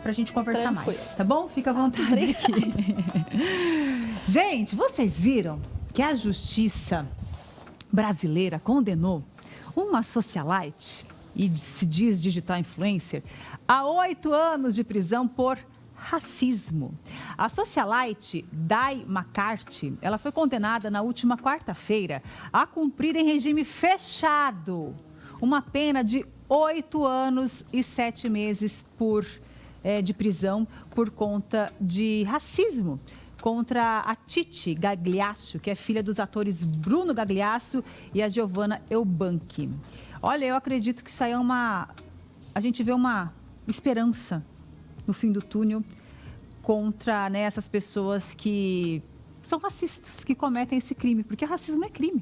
pra gente conversar Tranquilo. mais, tá bom? Fica à vontade aqui. Gente, vocês viram que a justiça brasileira condenou uma socialite e se diz digital influencer a 8 anos de prisão por racismo. A socialite Dai McCarthy, ela foi condenada na última quarta-feira a cumprir em regime fechado uma pena de 8 anos e 7 meses de prisão por conta de racismo contra a Titi Gagliasso, que é filha dos atores Bruno Gagliasso e a Giovanna Eubank. Olha, eu acredito que isso aí a gente vê uma esperança no fim do túnel contra, né, essas pessoas que são racistas, que cometem esse crime, porque racismo é crime.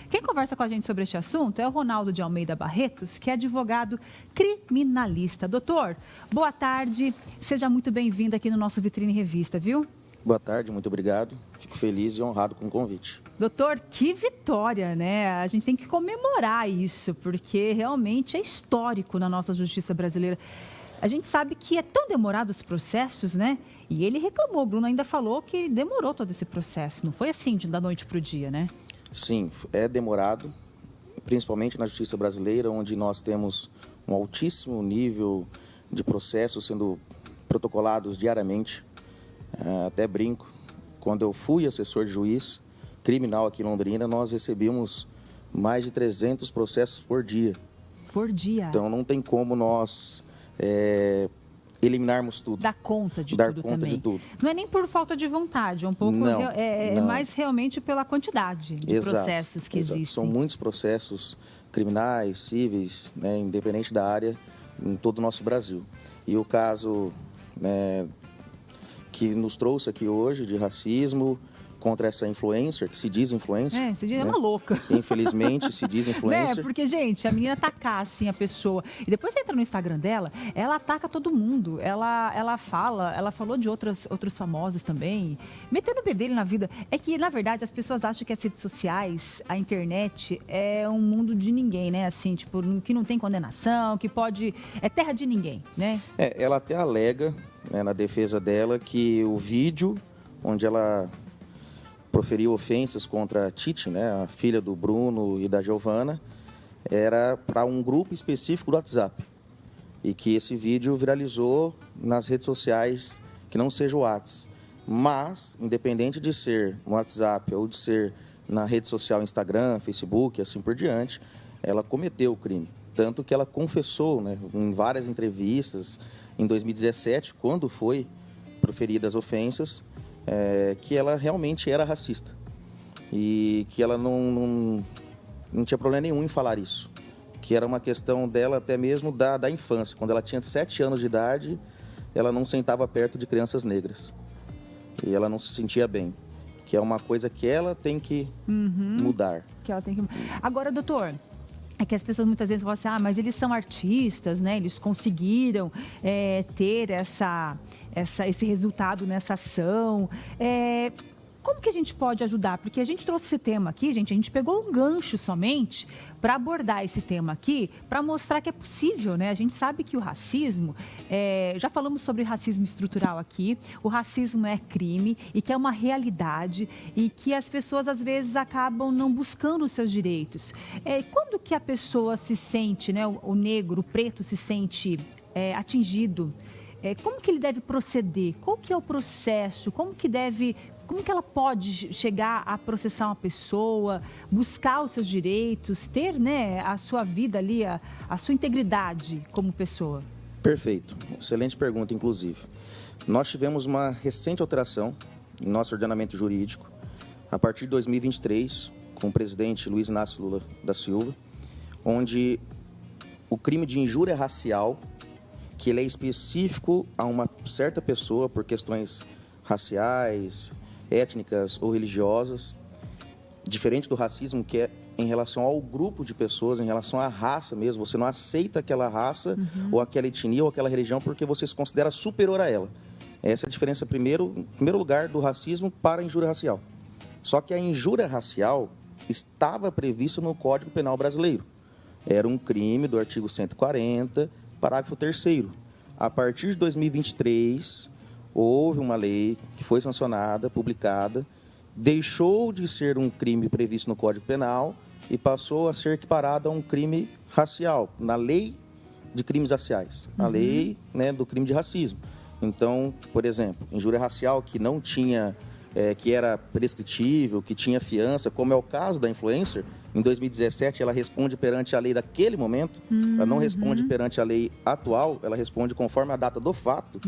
Quem conversa com a gente sobre este assunto é o Ronaldo de Almeida Barretos, que é advogado criminalista. Doutor, boa tarde, seja muito bem-vindo aqui no nosso Vitrine Revista, viu? Boa tarde, muito obrigado. Fico feliz e honrado com o convite. Doutor, que vitória, né? A gente tem que comemorar isso, porque realmente é histórico na nossa justiça brasileira. A gente sabe que é tão demorado os processos, né? E ele reclamou, o Bruno ainda falou que demorou todo esse processo. Não foi assim da noite para o dia, né? Sim, é demorado, principalmente na justiça brasileira, onde nós temos um altíssimo nível de processos sendo protocolados diariamente. Até brinco, quando eu fui assessor de juiz criminal aqui em Londrina, nós recebíamos mais de 300 processos por dia. Por dia? Então não tem como nós eliminarmos tudo. Dar conta de Dar tudo conta também. de tudo. Não é nem por falta de vontade, é um pouco Não, não. mais realmente pela quantidade de Exato, processos que exato. existem. São muitos processos criminais, civis, né, independente da área, em todo o nosso Brasil. E o caso, né, que nos trouxe aqui hoje de racismo contra essa influencer, que se diz influencer. Se diz, né? é uma louca. Infelizmente, se diz influencer. Porque, gente, a menina atacar, assim, a pessoa. E depois você entra no Instagram dela, ela ataca todo mundo. Ela falou de outros famosos também, metendo o bedelho na vida. É que, na verdade, as pessoas acham que as redes sociais, a internet, é um mundo de ninguém, né? Assim, tipo, que não tem condenação, que pode... É terra de ninguém, né? Ela até alega, né, na defesa dela, que o vídeo onde ela proferiu ofensas contra a Titi, né, a filha do Bruno e da Giovanna, era para um grupo específico do WhatsApp. E que esse vídeo viralizou nas redes sociais que não seja o WhatsApp. Mas, independente de ser no WhatsApp ou de ser na rede social Instagram, Facebook, assim por diante, ela cometeu o crime. Tanto que ela confessou, né, em várias entrevistas, em 2017, quando foi proferidas as ofensas, que ela realmente era racista e que ela não tinha problema nenhum em falar isso, que era uma questão dela até mesmo da infância. Quando ela tinha 7 anos de idade, ela não sentava perto de crianças negras e ela não se sentia bem, que é uma coisa que ela tem que mudar. Que ela tem que... Agora, doutor... É que as pessoas muitas vezes falam assim, mas eles são artistas, né? Eles conseguiram ter esse resultado nessa ação. Como que a gente pode ajudar? Porque a gente trouxe esse tema aqui, gente, a gente pegou um gancho somente para abordar esse tema aqui, para mostrar que é possível, né? A gente sabe que o racismo, já falamos sobre racismo estrutural aqui, o racismo é crime e que é uma realidade e que as pessoas às vezes acabam não buscando os seus direitos. Quando que a pessoa se sente, né? O negro, o preto se sente atingido? Como que ele deve proceder? Qual que é o processo? Como que ela pode chegar a processar uma pessoa, buscar os seus direitos, ter, né, a sua vida ali, a sua integridade como pessoa? Perfeito. Excelente pergunta, inclusive. Nós tivemos uma recente alteração em nosso ordenamento jurídico, a partir de 2023, com o presidente Luiz Inácio Lula da Silva, onde o crime de injúria racial, que ele é específico a uma certa pessoa por questões raciais, étnicas ou religiosas, diferente do racismo, que é em relação ao grupo de pessoas, em relação à raça mesmo. Você não aceita aquela raça ou aquela etnia ou aquela religião porque você se considera superior a ela. Essa é a diferença, em primeiro lugar, do racismo para a injúria racial. Só que a injúria racial estava prevista no Código Penal brasileiro. Era um crime do artigo 140, parágrafo 3º, A partir de 2023, houve uma lei que foi sancionada, publicada, deixou de ser um crime previsto no Código Penal e passou a ser equiparado a um crime racial, na lei de crimes raciais, a lei, né, do crime de racismo. Então, por exemplo, injúria racial que não tinha, que era prescritível, que tinha fiança, como é o caso da influencer, em 2017 ela responde perante a lei daquele momento, ela não responde perante a lei atual, ela responde conforme a data do fato.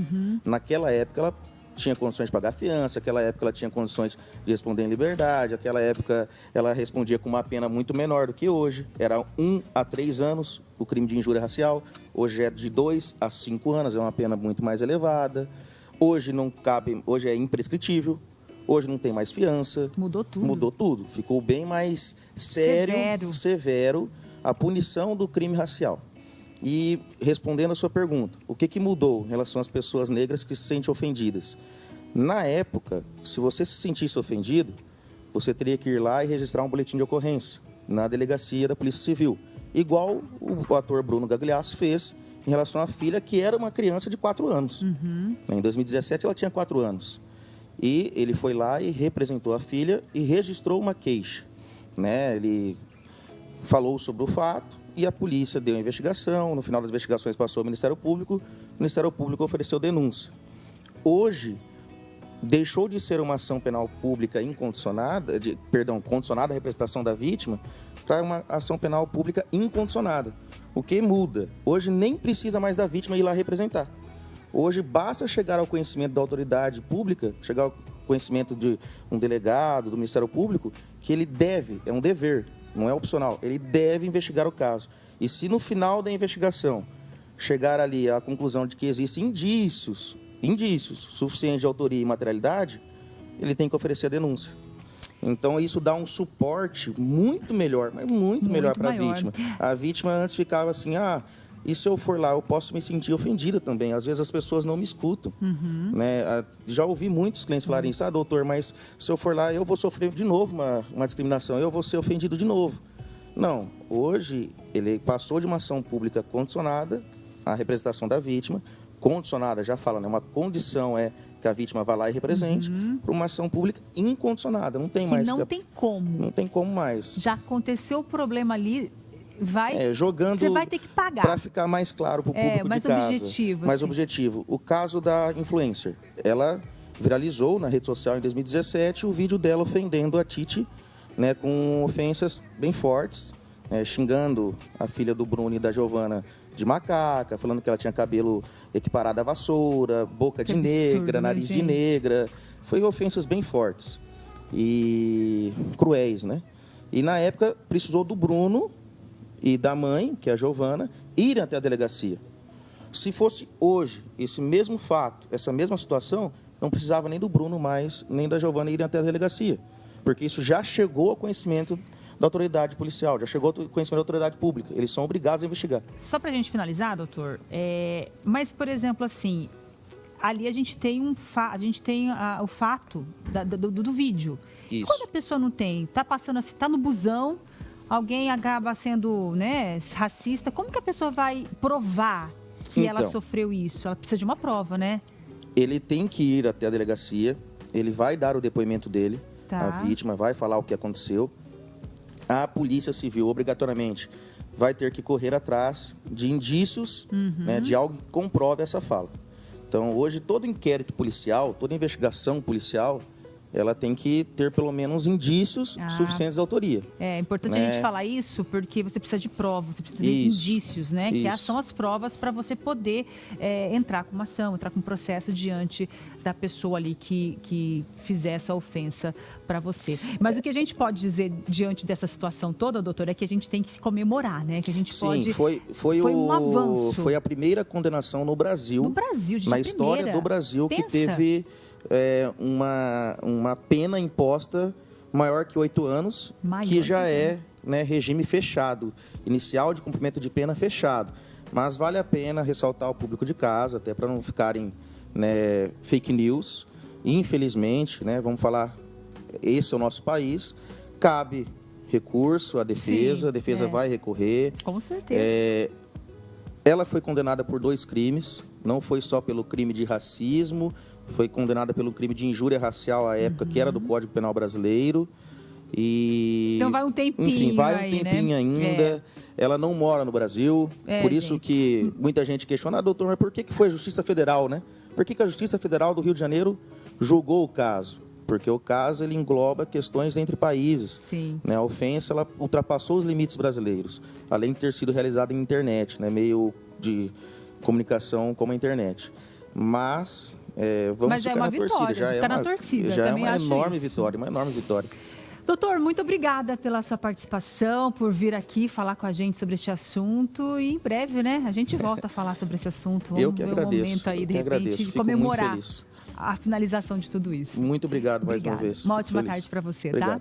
Naquela época ela tinha condições de pagar fiança, naquela época ela tinha condições de responder em liberdade, naquela época ela respondia com uma pena muito menor do que hoje, era 1 a 3 anos o crime de injúria racial, hoje é de 2 a 5 anos, é uma pena muito mais elevada, hoje não cabe, hoje é imprescritível, hoje não tem mais fiança. Mudou tudo. Mudou tudo, ficou bem mais severo a punição do crime racial. E respondendo a sua pergunta, o que mudou em relação às pessoas negras que se sentem ofendidas? Na época, se você se sentisse ofendido, você teria que ir lá e registrar um boletim de ocorrência na delegacia da Polícia Civil, igual o ator Bruno Gagliasso fez em relação à filha, que era uma criança de 4 anos. Em 2017, ela tinha 4 anos. E ele foi lá e representou a filha e registrou uma queixa, né? Ele falou sobre o fato e a polícia deu a investigação. No final das investigações passou ao Ministério Público. O Ministério Público ofereceu denúncia. Hoje, deixou de ser uma ação penal pública incondicionada, condicionada à representação da vítima, para uma ação penal pública incondicionada. O que muda? Hoje nem precisa mais da vítima ir lá representar. Hoje basta chegar ao conhecimento da autoridade pública, chegar ao conhecimento de um delegado, do Ministério Público, que ele deve, é um dever, não é opcional, ele deve investigar o caso. E se no final da investigação chegar ali à conclusão de que existem indícios suficientes de autoria e materialidade, ele tem que oferecer a denúncia. Então, isso dá um suporte muito melhor, mas muito melhor para a vítima. A vítima antes ficava assim, e se eu for lá, eu posso me sentir ofendida também. Às vezes as pessoas não me escutam. Né? Já ouvi muitos clientes falarem isso, doutor, mas se eu for lá, eu vou sofrer de novo uma discriminação, eu vou ser ofendido de novo. Não, hoje ele passou de uma ação pública condicionada à representação da vítima, condicionada, já fala, né? Uma condição é que a vítima vá lá e represente, para uma ação pública incondicionada. Não tem mais. Não tem como. Não tem como mais. Já aconteceu o problema ali, jogando, você vai ter que pagar. Para ficar mais claro para o público de casa. Mais objetivo. O caso da influencer. Ela viralizou na rede social em 2017 o vídeo dela ofendendo a Titi, né, com ofensas bem fortes, xingando a filha do Bruno e da Giovana de macaca, falando que ela tinha cabelo equiparado à vassoura, boca de negra, nariz de negra. Foi ofensas bem fortes e cruéis, né? E na época precisou do Bruno e da mãe, que é a Giovana, irem até a delegacia. Se fosse hoje esse mesmo fato, essa mesma situação, não precisava nem do Bruno mais, nem da Giovana irem até a delegacia, porque isso já chegou ao conhecimento da autoridade policial, já chegou ao conhecimento da autoridade pública. Eles são obrigados a investigar. Só para a gente finalizar, doutor, mas, por exemplo, assim, ali a gente tem o fato do vídeo. Isso. Quando a pessoa não tem, está passando assim, está no busão, alguém acaba sendo, né, racista, como que a pessoa vai provar que ela sofreu isso? Ela precisa de uma prova, né? Ele tem que ir até a delegacia, ele vai dar o depoimento dele, a vítima vai falar o que aconteceu. A Polícia Civil, obrigatoriamente, vai ter que correr atrás de indícios, né, de algo que comprove essa fala. Então, hoje, todo inquérito policial, toda investigação policial, ela tem que ter pelo menos indícios suficientes de autoria. É importante a gente falar isso, porque você precisa de provas, você precisa de indícios, né? Que são as provas para você poder entrar com uma ação, entrar com um processo diante da pessoa ali que fizer essa ofensa para você. Mas o que a gente pode dizer diante dessa situação toda, doutor, é que a gente tem que se comemorar, né? Que a gente pode... foi um avanço. Foi a primeira condenação no Brasil. No Brasil, gente, na história do Brasil, que teve uma pena imposta maior que 8 anos, que já é, né, regime fechado, inicial de cumprimento de pena fechado. Mas vale a pena ressaltar ao público de casa, até para não ficarem, né, fake news. Infelizmente, né, vamos falar, esse é o nosso país, cabe recurso à defesa, a defesa vai recorrer. Com certeza. Ela foi condenada por 2 crimes, não foi só pelo crime de racismo, foi condenada pelo crime de injúria racial à época, que era do Código Penal brasileiro. E, então vai um tempinho, enfim, vai um aí, tempinho né? ainda. Ela não mora no Brasil, por isso gente. que muita gente questiona, doutor, mas por que foi a Justiça Federal, né? Por que a Justiça Federal do Rio de Janeiro julgou o caso? Porque o caso ele engloba questões entre países. Sim. Né? A ofensa ela ultrapassou os limites brasileiros, além de ter sido realizada em internet, né? Meio de comunicação como a internet. Mas vamos ficar na torcida. Já é na torcida. Já é uma enorme isso. vitória, uma enorme vitória. Doutor, muito obrigada pela sua participação, por vir aqui falar com a gente sobre este assunto. E em breve, né, a gente volta a falar sobre esse assunto. Eu que ver agradeço. Um momento aí, de repente, agradeço. de Fico comemorar muito feliz. a finalização de tudo isso. Muito obrigado mais uma vez. Uma ótima tarde para você, Obrigado. tá?